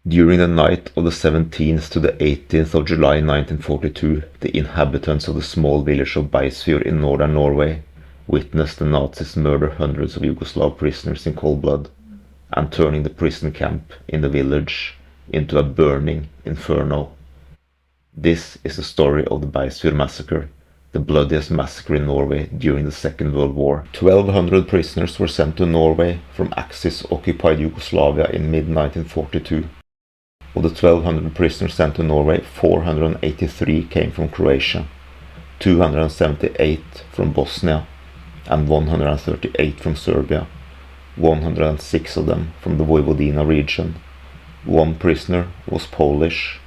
During the night of the 17th to the 18th of July 1942, the inhabitants of the small village of Beisfjord in northern Norway witnessed the Nazis murder hundreds of Yugoslav prisoners in cold blood, and turning the prison camp in the village into a burning inferno. This is the story of the Beisfjord Massacre, the bloodiest massacre in Norway during the Second World War. 1,200 prisoners were sent to Norway from Axis-occupied Yugoslavia in mid-1942. Of the 1,200 prisoners sent to Norway, 483 came from Croatia, 278 from Bosnia, and 138 from Serbia, 106 of them from the Vojvodina region. One prisoner was Polish.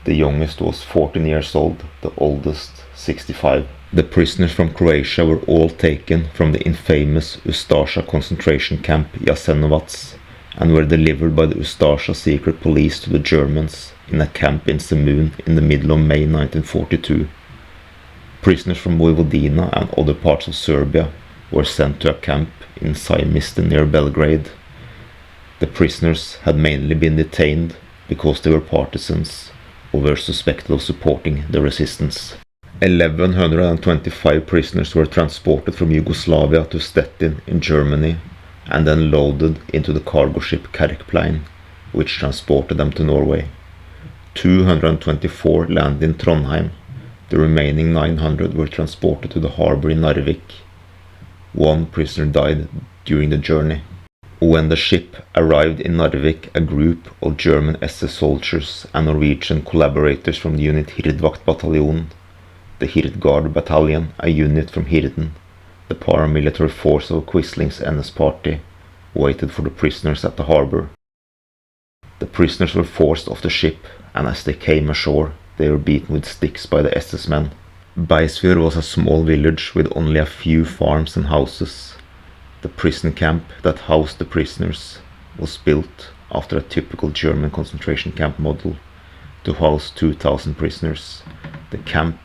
The youngest was 14 years old, the oldest 65. The prisoners from Croatia were all taken from the infamous Ustasha concentration camp Mlađenović, and were delivered by the Ustasha secret police to the Germans in a camp in Zemun in the middle of May 1942. Prisoners from Vojvodina and other parts of Serbia were sent to a camp in Sajmište near Belgrade. The prisoners had mainly been detained because they were partisans or were suspected of supporting the resistance. 1,125 prisoners were transported from Yugoslavia to Stettin in Germany and then loaded into the cargo ship Kerkplein, which transported them to Norway. 224 landed in Trondheim. The remaining 900 were transported to the harbor in Narvik. One prisoner died during the journey. When the ship arrived in Narvik, a group of German SS soldiers and Norwegian collaborators from the unit Hirdvakt Battalion, the Hirdgard Battalion, a unit from Hirden, the paramilitary force of Quisling's NS party, waited for the prisoners at the harbor. The prisoners were forced off the ship, and as they came ashore, they were beaten with sticks by the SS men. Beisfjord was a small village with only a few farms and houses. The prison camp that housed the prisoners was built after a typical German concentration camp model to house 2,000 prisoners. The camp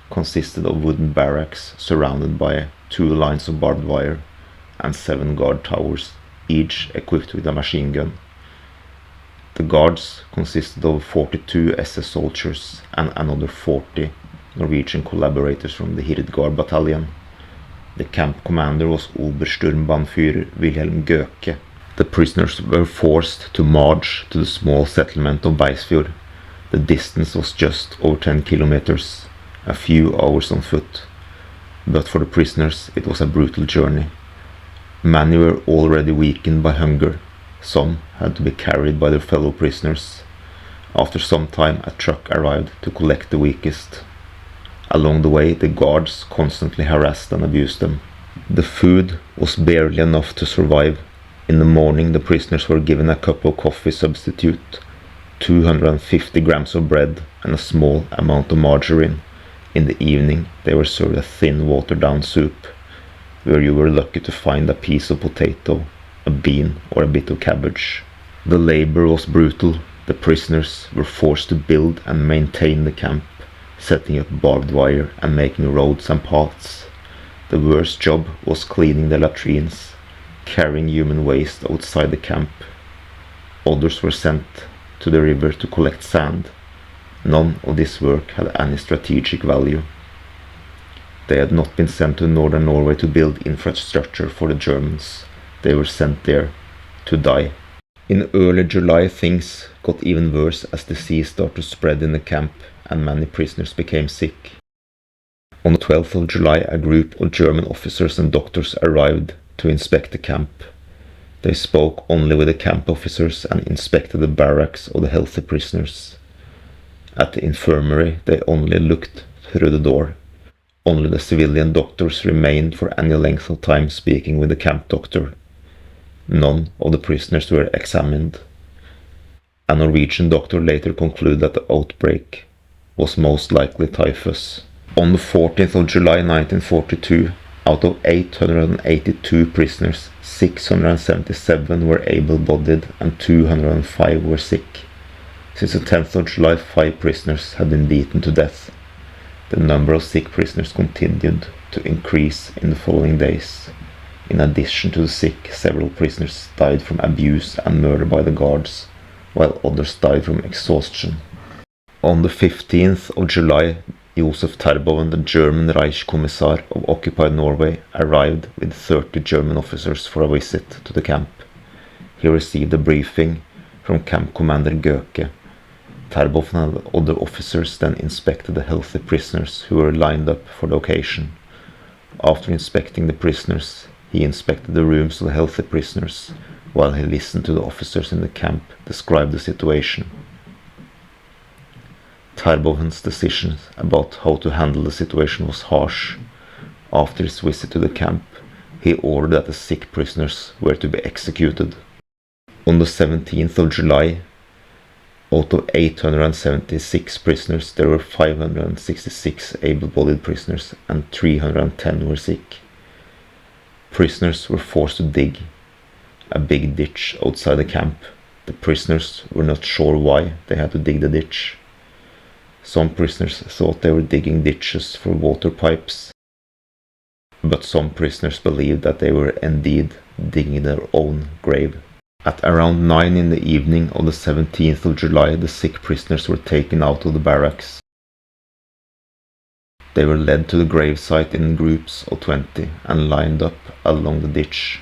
consisted of wooden barracks surrounded by 2 lines of barbed wire and 7 guard towers, each equipped with a machine gun. The guards consisted of 42 SS soldiers and another 40 Norwegian collaborators from the Hirdgard Battalion. The camp commander was Obersturmbannführer Wilhelm Göke. The prisoners were forced to march to the small settlement of Beisfjord. The distance was just over 10 kilometers, a few hours on foot. But for the prisoners it was a brutal journey. Many were already weakened by hunger. Some had to be carried by their fellow prisoners. After some time a truck arrived to collect the weakest. Along the way the guards constantly harassed and abused them. The food was barely enough to survive. In the morning the prisoners were given a cup of coffee substitute, 250 grams of bread and a small amount of margarine. In the evening they were served a thin watered-down soup, where you were lucky to find a piece of potato, a bean or a bit of cabbage. The labor was brutal. The prisoners were forced to build and maintain the camp, setting up barbed wire and making roads and paths. The worst job was cleaning the latrines, carrying human waste outside the camp. Others were sent to the river to collect sand. None of this work had any strategic value. They had not been sent to Northern Norway to build infrastructure for the Germans. They were sent there to die. In early July things got even worse as disease started to spread in the camp and many prisoners became sick. On the 12th of July a group of German officers and doctors arrived to inspect the camp. They spoke only with the camp officers and inspected the barracks of the healthy prisoners. At the infirmary they only looked through the door. Only the civilian doctors remained for any length of time speaking with the camp doctor. None of the prisoners were examined. A Norwegian doctor later concluded that the outbreak was most likely typhus. On the 14th of July 1942, out of 882 prisoners, 677 were able-bodied and 205 were sick. Since the 10th of July, 5 prisoners had been beaten to death. The number of sick prisoners continued to increase in the following days. In addition to the sick, several prisoners died from abuse and murder by the guards. while others died from exhaustion. On the 15th of July, Josef Terboven, the German Reichskommissar of occupied Norway, arrived with 30 German officers for a visit to the camp. He received a briefing from Camp Commander Göke. Terboven and other officers then inspected the healthy prisoners who were lined up for the occasion. After inspecting the prisoners, he inspected the rooms of the healthy prisoners, while he listened to the officers in the camp describe the situation. Terboven's decision about how to handle the situation was harsh. After his visit to the camp, he ordered that the sick prisoners were to be executed. On the 17th of July, out of 876 prisoners, there were 566 able-bodied prisoners and 310 were sick. Prisoners were forced to dig a big ditch outside the camp. The prisoners were not sure why they had to dig the ditch. Some prisoners thought they were digging ditches for water pipes, but some prisoners believed that they were indeed digging their own grave. At around 9 in the evening of the 17th of July, the sick prisoners were taken out of the barracks. They were led to the gravesite in groups of 20 and lined up along the ditch.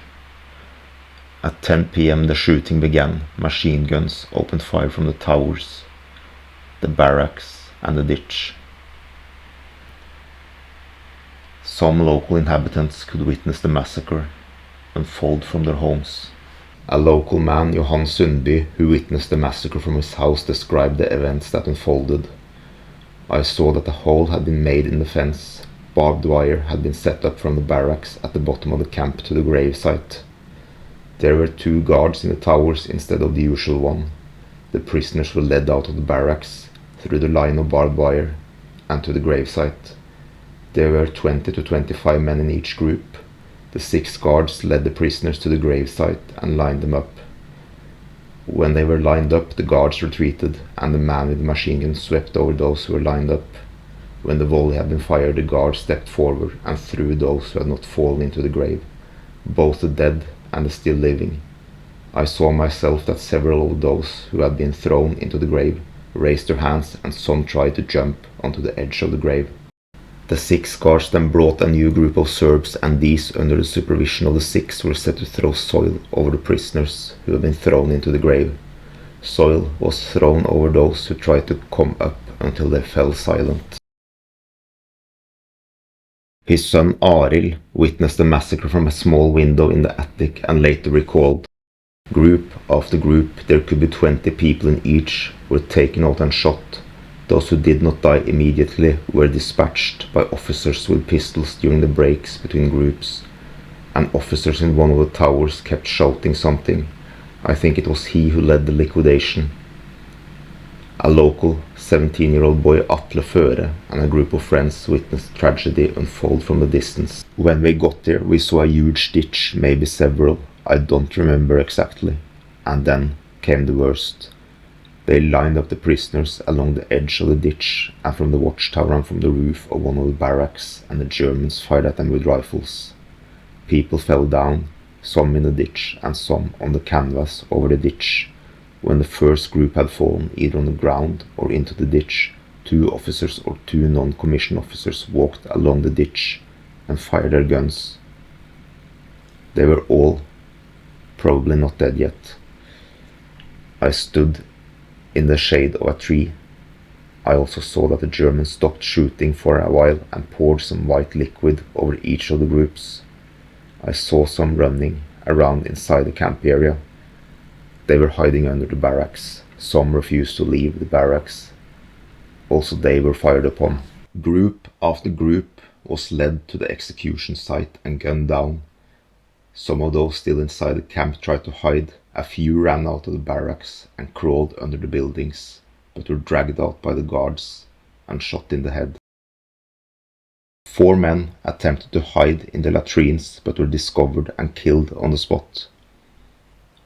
At 10 p.m. the shooting began. Machine guns opened fire from the towers, the barracks and the ditch. Some local inhabitants could witness the massacre unfold from their homes. A local man, Johan Sundby, who witnessed the massacre from his house, described the events that unfolded. I saw that a hole had been made in the fence. Barbed wire had been set up from the barracks at the bottom of the camp to the gravesite. There were 2 guards in the towers instead of the usual one. The prisoners were led out of the barracks through the line of barbed wire and to the gravesite. There were 20 to 25 men in each group. The 6 guards led the prisoners to the gravesite and lined them up. When they were lined up, the guards retreated, and the man with the machine gun swept over those who were lined up. When the volley had been fired, the guards stepped forward and threw those who had not fallen into the grave, both the dead and the still living. I saw myself that several of those who had been thrown into the grave raised their hands, and some tried to jump onto the edge of the grave. The 6 guards then brought a new group of Serbs, and these, under the supervision of the 6, were set to throw soil over the prisoners who had been thrown into the grave. Soil was thrown over those who tried to come up until they fell silent. His son Arild witnessed the massacre from a small window in the attic and later recalled, "Group after group, there could be 20 people in each, were taken out and shot. Those who did not die immediately were dispatched by officers with pistols during the breaks between groups, and officers in one of the towers kept shouting something. I think it was he who led the liquidation." A local 17-year-old boy, Atle Føre, and a group of friends witnessed tragedy unfold from the distance. "When we got there, we saw a huge ditch, maybe several, I don't remember exactly. And then came the worst. They lined up the prisoners along the edge of the ditch and from the watchtower and from the roof of one of the barracks, and the Germans fired at them with rifles. People fell down, some in the ditch and some on the canvas over the ditch. When the first group had fallen either on the ground or into the ditch, 2 officers or 2 non-commissioned officers walked along the ditch and fired their guns. They were all probably not dead yet. I stood in the shade of a tree. I also saw that the Germans stopped shooting for a while and poured some white liquid over each of the groups. I saw some running around inside the camp area. They were hiding under the barracks. Some refused to leave the barracks. Also they were fired upon. Group after group was led to the execution site and gunned down. Some of those still inside the camp tried to hide. A few ran out of the barracks and crawled under the buildings, but were dragged out by the guards and shot in the head. 4 men attempted to hide in the latrines, but were discovered and killed on the spot.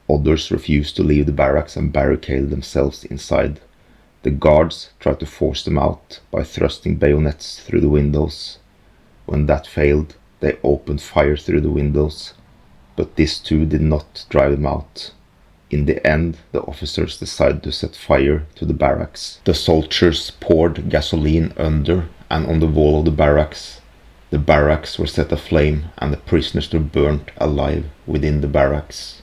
Others refused to leave the barracks and barricaded themselves inside. The guards tried to force them out by thrusting bayonets through the windows. When that failed, they opened fire through the windows, but this too did not drive them out. In the end, the officers decided to set fire to the barracks. The soldiers poured gasoline under and on the wall of the barracks. The barracks were set aflame and the prisoners were burnt alive within the barracks.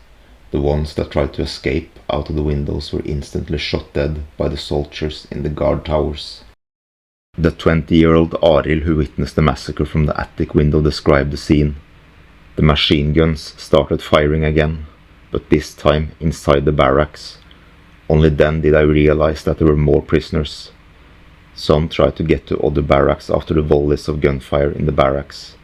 The ones that tried to escape out of the windows were instantly shot dead by the soldiers in the guard towers. The 20-year-old Arild, who witnessed the massacre from the attic window, described the scene. The machine guns started firing again, but this time inside the barracks. Only then did I realize that there were more prisoners. Some tried to get to other barracks after the volleys of gunfire in the barracks.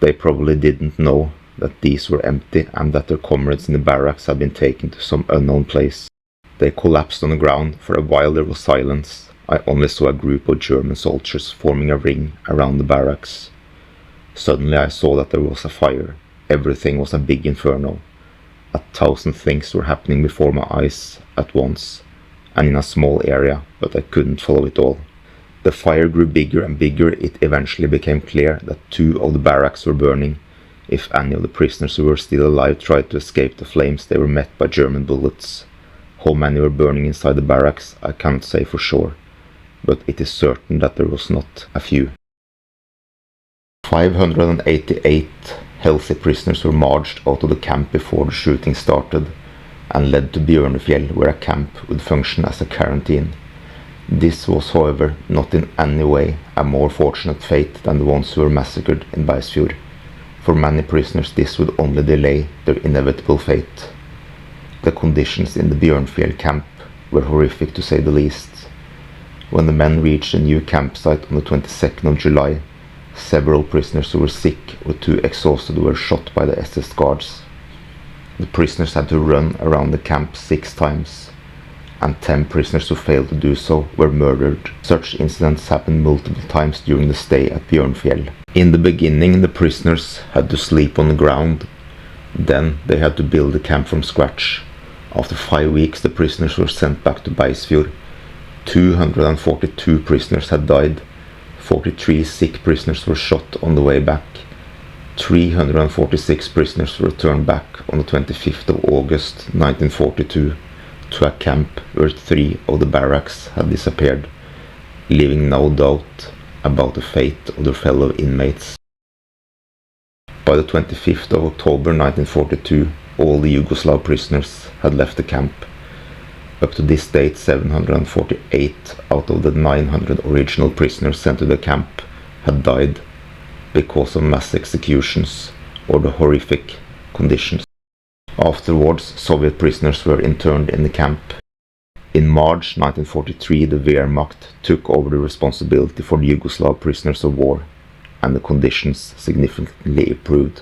They probably didn't know that these were empty and that their comrades in the barracks had been taken to some unknown place. They collapsed on the ground. For a while there was silence. I only saw a group of German soldiers forming a ring around the barracks. Suddenly I saw that there was a fire. Everything was a big inferno. 1,000 things were happening before my eyes at once, and in a small area, but I couldn't follow it all. The fire grew bigger and bigger. It eventually became clear that 2 of the barracks were burning. If any of the prisoners who were still alive tried to escape the flames, they were met by German bullets. How many were burning inside the barracks, I can't say for sure, but it is certain that there was not a few. 588 healthy prisoners were marched out of the camp before the shooting started and led to Bjørnfjell, where a camp would function as a quarantine. This was, however, not in any way a more fortunate fate than the ones who were massacred in Beisfjord. For many prisoners this would only delay their inevitable fate. The conditions in the Bjørnfjell camp were horrific to say the least. When the men reached a new campsite on the 22nd of July, several prisoners who were sick or too exhausted were shot by the SS guards. The prisoners had to run around the camp 6 times, and 10 prisoners who failed to do so were murdered. Such incidents happened multiple times during the stay at Bjørnfjell. In the beginning, the prisoners had to sleep on the ground. Then they had to build the camp from scratch. After 5 weeks, the prisoners were sent back to Beisfjord. 242 prisoners had died. 43 sick prisoners were shot on the way back. 346 prisoners were returned back on the 25th of August 1942 to a camp where 3 of the barracks had disappeared, leaving no doubt about the fate of their fellow inmates. By the 25th of October 1942, all the Yugoslav prisoners had left the camp. Up to this date, 748 out of the 900 original prisoners sent to the camp had died because of mass executions or the horrific conditions. Afterwards, Soviet prisoners were interned in the camp. In March 1943, the Wehrmacht took over the responsibility for the Yugoslav prisoners of war, and the conditions significantly improved.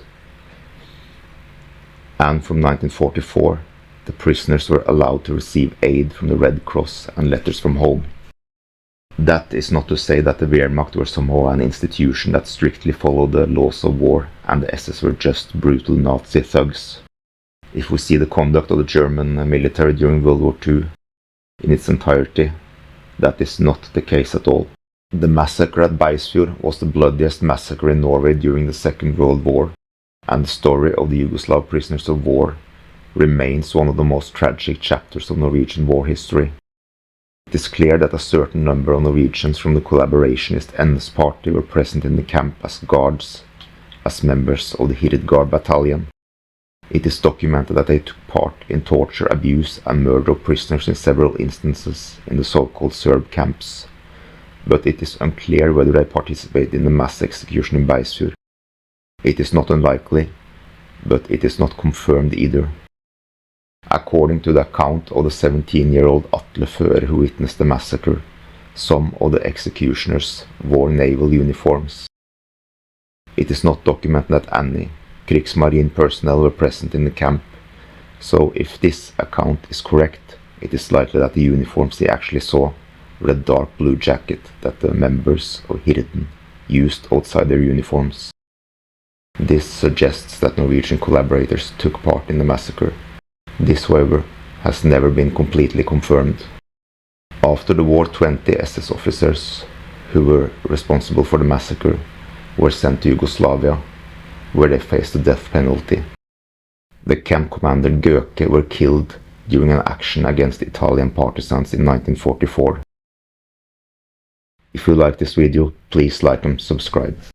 And from 1944, the prisoners were allowed to receive aid from the Red Cross and letters from home. That is not to say that the Wehrmacht were somehow an institution that strictly followed the laws of war and the SS were just brutal Nazi thugs. If we see the conduct of the German military during World War II in its entirety, that is not the case at all. The massacre at Beisfjord was the bloodiest massacre in Norway during the Second World War, and the story of the Yugoslav prisoners of war remains one of the most tragic chapters of Norwegian war history. It is clear that a certain number of Norwegians from the collaborationist NS party were present in the camp as guards, as members of the Hired Guard battalion. It is documented that they took part in torture, abuse and murder of prisoners in several instances in the so-called Serb camps, but it is unclear whether they participated in the mass execution in Beisfjord. It is not unlikely, but it is not confirmed either. According to the account of the 17-year-old Atle Føre who witnessed the massacre, some of the executioners wore naval uniforms. It is not documented that any Kriegsmarine personnel were present in the camp, so if this account is correct, it is likely that the uniforms he actually saw were the dark blue jacket that the members of Hirden used outside their uniforms. This suggests that Norwegian collaborators took part in the massacre. This, however, has never been completely confirmed. After the war, 20 SS officers who were responsible for the massacre were sent to Yugoslavia, where they faced the death penalty. The camp commander Göke were killed during an action against Italian partisans in 1944. If you like this video, please like and subscribe.